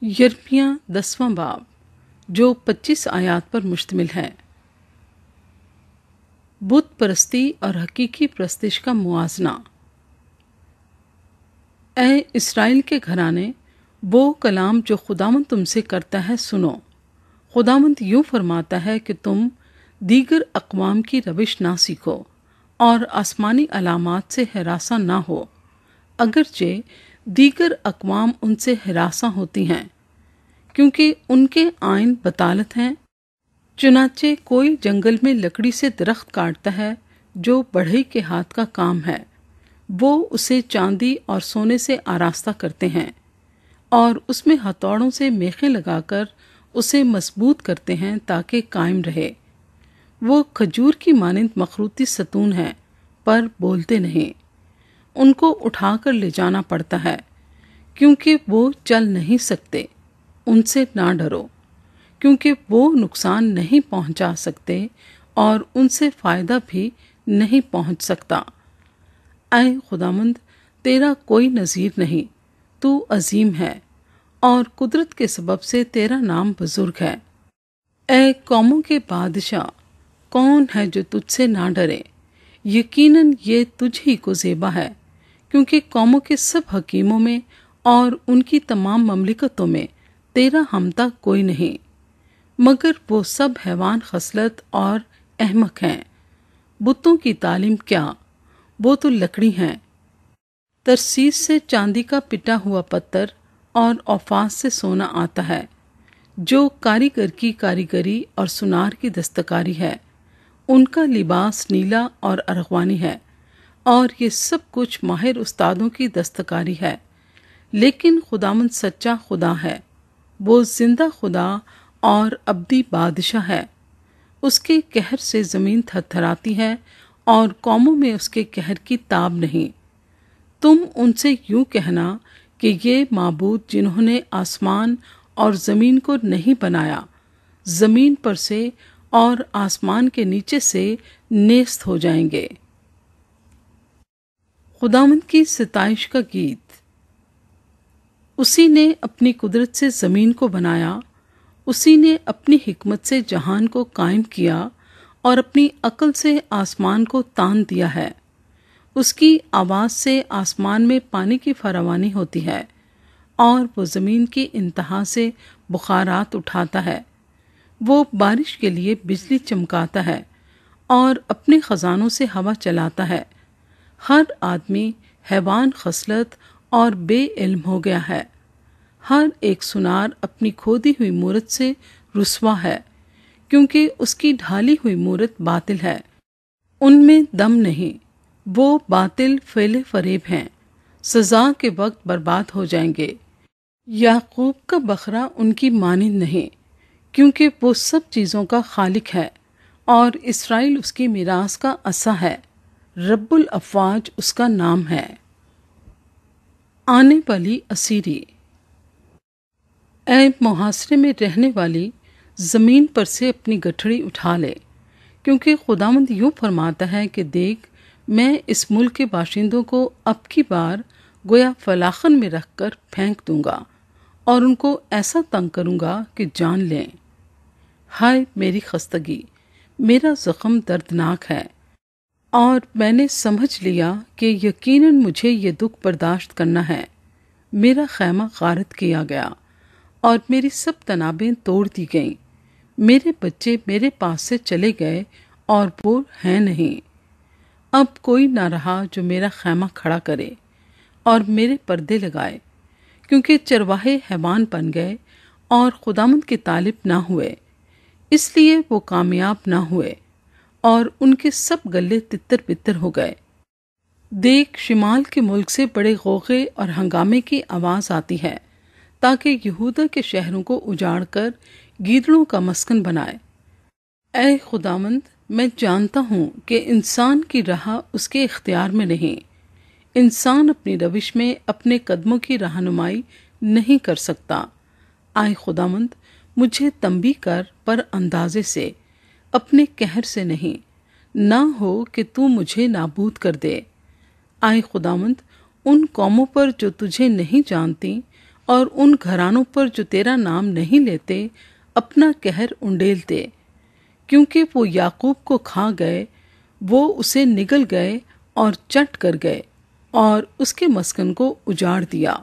یرمیہ 10واں باب جو 25 آیات پر مشتمل ہے۔ بت پرستی اور حقیقی پرستش کا موازنہ۔ اے اسرائیل کے گھرانے، وہ کلام جو خداوند تم سے کرتا ہے سنو۔ خداوند یوں فرماتا ہے کہ تم دیگر اقوام کی روش نہ سیکھو اور آسمانی علامات سے ہراساں نہ ہو، اگرچہ دیگر اقوام ان سے ہراساں ہوتی ہیں، کیونکہ ان کے آئین بطالت ہیں۔ چنانچہ کوئی جنگل میں لکڑی سے درخت کاٹتا ہے جو بڑھئی کے ہاتھ کا کام ہے، وہ اسے چاندی اور سونے سے آراستہ کرتے ہیں اور اس میں ہتھوڑوں سے میخیں لگا کر اسے مضبوط کرتے ہیں تاکہ قائم رہے۔ وہ کھجور کی مانند مخروطی ستون ہیں پر بولتے نہیں، ان کو اٹھا کر لے جانا پڑتا ہے کیونکہ وہ چل نہیں سکتے۔ ان سے نہ ڈرو، کیونکہ وہ نقصان نہیں پہنچا سکتے اور ان سے فائدہ بھی نہیں پہنچ سکتا۔ اے خداوند، تیرا کوئی نظیر نہیں، تو عظیم ہے اور قدرت کے سبب سے تیرا نام بزرگ ہے۔ اے قوموں کے بادشاہ، کون ہے جو تجھ سے نہ ڈرے؟ یقیناً یہ تجھ ہی کو زیبا ہے، کیونکہ قوموں کے سب حکیموں میں اور ان کی تمام مملکتوں میں تیرا ہمتا کوئی نہیں، مگر وہ سب حیوان خصلت اور احمق ہیں۔ بتوں کی تعلیم کیا؟ وہ تو لکڑی ہیں۔ ترسیس سے چاندی کا پٹا ہوا پتھر اور اوفاس سے سونا آتا ہے، جو کاریگر کی کاریگری اور سنار کی دستکاری ہے۔ ان کا لباس نیلا اور ارغوانی ہے، اور یہ سب کچھ ماہر استادوں کی دستکاری ہے۔ لیکن خداوند سچا خدا ہے، وہ زندہ خدا اور ابدی بادشاہ ہے۔ اس کے قہر سے زمین تھرتھراتی ہے اور قوموں میں اس کے قہر کی تاب نہیں۔ تم ان سے یوں کہنا کہ یہ معبود جنہوں نے آسمان اور زمین کو نہیں بنایا، زمین پر سے اور آسمان کے نیچے سے نیست ہو جائیں گے۔ خداوند کی ستائش کا گیت۔ اسی نے اپنی قدرت سے زمین کو بنایا، اسی نے اپنی حکمت سے جہان کو قائم کیا اور اپنی عقل سے آسمان کو تان دیا ہے۔ اس کی آواز سے آسمان میں پانی کی فراوانی ہوتی ہے اور وہ زمین کی انتہا سے بخارات اٹھاتا ہے۔ وہ بارش کے لیے بجلی چمکاتا ہے اور اپنے خزانوں سے ہوا چلاتا ہے۔ ہر آدمی حیوان خصلت اور بے علم ہو گیا ہے۔ ہر ایک سنار اپنی کھودی ہوئی مورت سے رسوا ہے، کیونکہ اس کی ڈھالی ہوئی مورت باطل ہے، ان میں دم نہیں، وہ باطل فعل فریب ہیں، سزا کے وقت برباد ہو جائیں گے۔ یعقوب کا بکرا ان کی مانند نہیں، کیونکہ وہ سب چیزوں کا خالق ہے اور اسرائیل اس کی میراث کا عصا ہے۔ رب الافواج اس کا نام ہے۔ آنے والی اسیری۔ اے محاصرے میں رہنے والی، زمین پر سے اپنی گٹھڑی اٹھا لے، کیونکہ خداوند یوں فرماتا ہے کہ دیکھ، میں اس ملک کے باشندوں کو اب کی بار گویا فلاخن میں رکھ کر پھینک دوں گا اور ان کو ایسا تنگ کروں گا کہ جان لیں۔ ہائے میری خستگی، میرا زخم دردناک ہے، اور میں نے سمجھ لیا کہ یقیناً مجھے یہ دکھ برداشت کرنا ہے۔ میرا خیمہ غارت کیا گیا اور میری سب تنابیں توڑ دی گئیں۔ میرے بچے میرے پاس سے چلے گئے اور وہ ہیں نہیں۔ اب کوئی نہ رہا جو میرا خیمہ کھڑا کرے اور میرے پردے لگائے، کیونکہ چرواہے حیوان بن گئے اور خداوند کے طالب نہ ہوئے، اس لیے وہ کامیاب نہ ہوئے اور ان کے سب گلے تتر بتر ہو گئے۔ دیکھ، شمال کے ملک سے بڑے غوغے اور ہنگامے کی آواز آتی ہے، تاکہ یہودا کے شہروں کو اجاڑ کر گیدڑوں کا مسکن بنائے۔ اے خداوند، میں جانتا ہوں کہ انسان کی راہ اس کے اختیار میں نہیں، انسان اپنی روش میں اپنے قدموں کی رہنمائی نہیں کر سکتا۔ اے خداوند، مجھے تنبیہ کر پر اندازے سے، اپنے قہر سے نہیں، نہ ہو کہ تو مجھے نابود کر دے۔ اے خداوند، ان قوموں پر جو تجھے نہیں جانتی اور ان گھرانوں پر جو تیرا نام نہیں لیتے اپنا قہر انڈیلتے، کیونکہ وہ یعقوب کو کھا گئے، وہ اسے نگل گئے اور چٹ کر گئے اور اس کے مسکن کو اجاڑ دیا۔